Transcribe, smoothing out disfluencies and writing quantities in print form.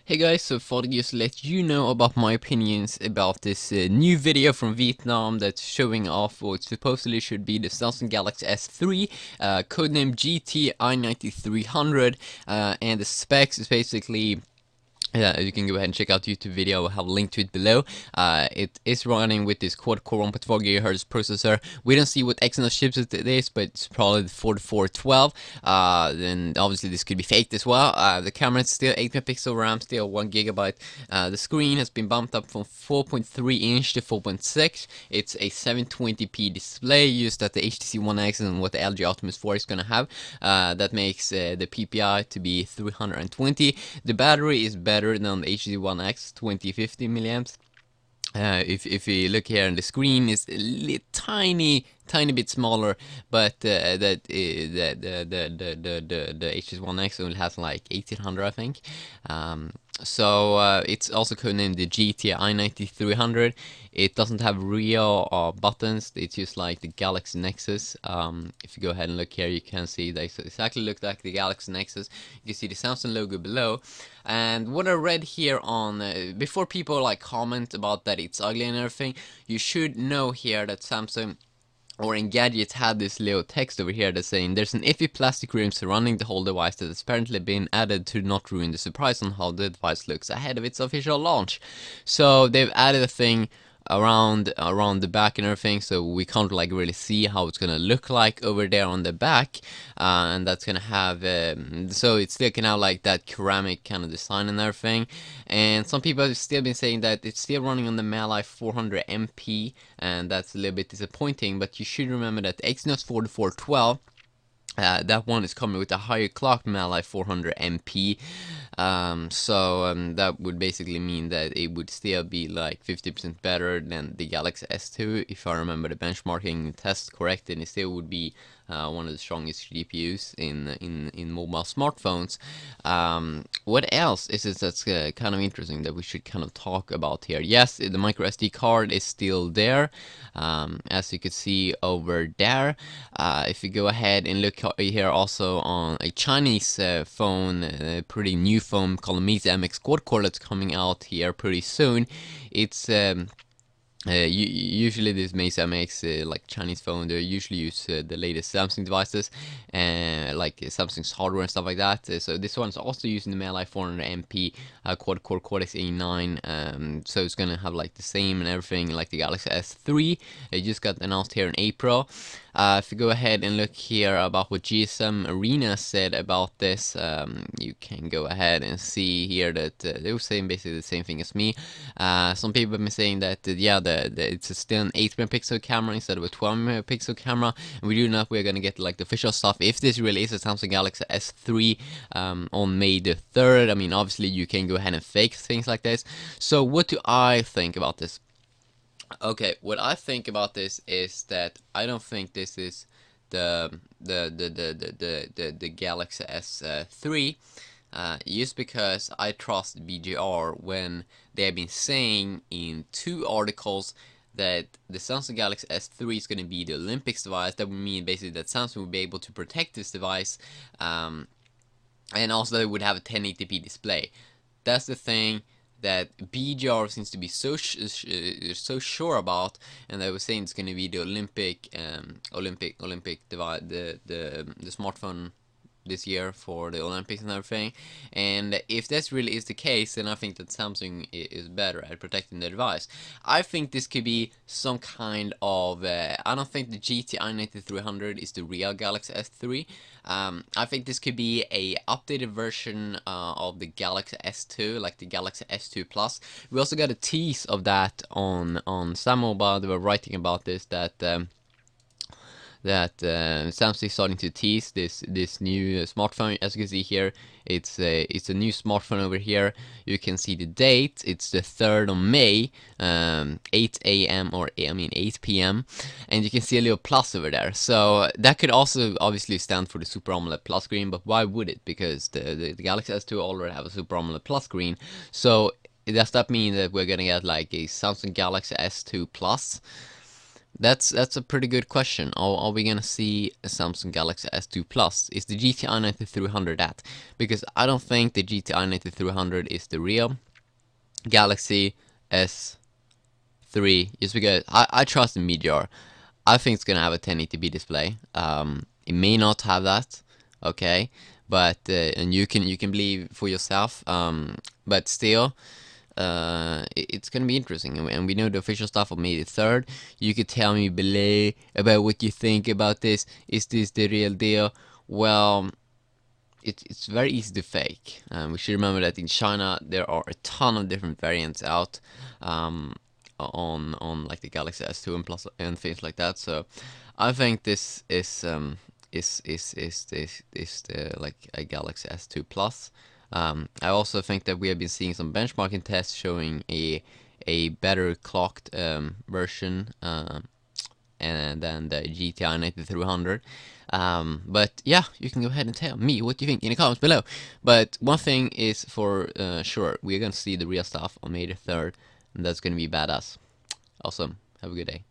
Hey guys, so thought I'd just let you know about my opinions about this new video from Vietnam that's showing off what supposedly should be the Samsung Galaxy S3, codenamed GTI9300, and the specs is basically. Yeah, you can go ahead and check out the YouTube video. I'll have a link to it below. It is running with this quad-core 1.4 GHz processor. We don't see what Exynos chipset it is, but it's probably the 4412. Then obviously this could be faked as well. The camera is still 8 megapixel RAM, still 1 GB. The screen has been bumped up from 4.3 inch to 4.6. It's a 720p display used at the HTC One X and what the LG Optimus 4 is going to have. That makes the PPI to be 320. The battery is better than the HTC One X, 2050 milliamps. If you look here on the screen, it's a tiny bit smaller, but the HTC One X only has like 1800, I think. So it's also codenamed the GTI 9300. It doesn't have real buttons. It's just like the Galaxy Nexus. If you go ahead and look here, you can see they exactly look like the Galaxy Nexus. You can see the Samsung logo below. And what I read here on before people like comment about that it's ugly and everything, you should know here that Samsung or Engadget had this little text over here that's saying there's an iffy plastic rim surrounding the whole device that has apparently been added to not ruin the surprise on how the device looks ahead of its official launch. So they've added a thing around the back and everything, so we can't like really see how it's gonna look like over there on the back, and that's gonna have so it's still can have like that ceramic kind of design and everything. And some people have still been saying that it's still running on the MALI 400 MP, and that's a little bit disappointing, but you should remember that the Exynos 4412, that one is coming with a higher clock MALI 400 MP, so that would basically mean that it would still be like 50% better than the Galaxy S2 if I remember the benchmarking test correct, and it still would be one of the strongest GPUs in mobile smartphones. What else is it that's kind of interesting that we should kind of talk about here? Yes, the micro SD card is still there, as you can see over there. If you go ahead and look here also on a Chinese phone, a pretty new phone called Meizu MX Quad Core that's coming out here pretty soon. It's usually this Meizu MX like Chinese phone, they usually use the latest Samsung devices, like Samsung's hardware and stuff like that. So this one's also using the MALI 400 MP quad-core Cortex A9, so it's gonna have like the same and everything like the Galaxy S3. It just got announced here in April. If you go ahead and look here about what GSM Arena said about this, you can go ahead and see here that they were saying basically the same thing as me. Some people have been saying that yeah, it's still an 8 megapixel camera instead of a 12 megapixel camera, and we do know we're gonna get like the official stuff if this really is a Samsung Galaxy S3 on May the 3rd. I mean, obviously you can go ahead and fake things like this. So what do I think about this? Okay, what I think about this is that I don't think this is the Galaxy S3, just because I trust BGR when they have been saying in 2 articles that the Samsung Galaxy S3 is going to be the Olympics device. That would mean basically that Samsung will be able to protect this device, and also they would have a 1080p display. That's the thing that BGR seems to be so sure about, and they were saying it's going to be the Olympic device, the smartphone this year for the Olympics and everything. And if this really is the case, then I think that Samsung is better at protecting the device. I think this could be some kind of I don't think the GTI 9300 is the real Galaxy S3. I think this could be a updated version of the Galaxy S2, like the Galaxy S2 Plus. We also got a tease of that on Sam Mobile. They were writing about this, that Samsung is starting to tease this new smartphone. As you can see here, it's a new smartphone over here. You can see the date. It's the 3rd of May, 8 a.m. or I mean 8 p.m. and you can see a little plus over there. So that could also obviously stand for the Super AMOLED Plus screen, but why would it? Because the Galaxy S2 already have a Super AMOLED Plus screen. So does that mean that we're gonna get like a Samsung Galaxy S2 Plus? That's a pretty good question. Are we gonna see a Samsung Galaxy S2 Plus? Is the GTI 9300 that? Because I don't think the GTI 9300 is the real Galaxy S3. Just because I trust the Meteor. I think it's gonna have a 1080p display. It may not have that, okay, but and you can believe for yourself. But still, it's gonna be interesting, and we know the official stuff of May the 3rd. You could tell me below about what you think about this. Is this the real deal? Well, it's very easy to fake. We should remember that in China there are a ton of different variants out. On like the Galaxy S2 and Plus and things like that. So I think this is the like a Galaxy S2 Plus. I also think that we have been seeing some benchmarking tests showing a better clocked version and then the GTI 9300. But yeah, you can go ahead and tell me what you think in the comments below. But one thing is for sure, we're gonna see the real stuff on May the 3rd, and that's gonna be badass. Awesome. Have a good day.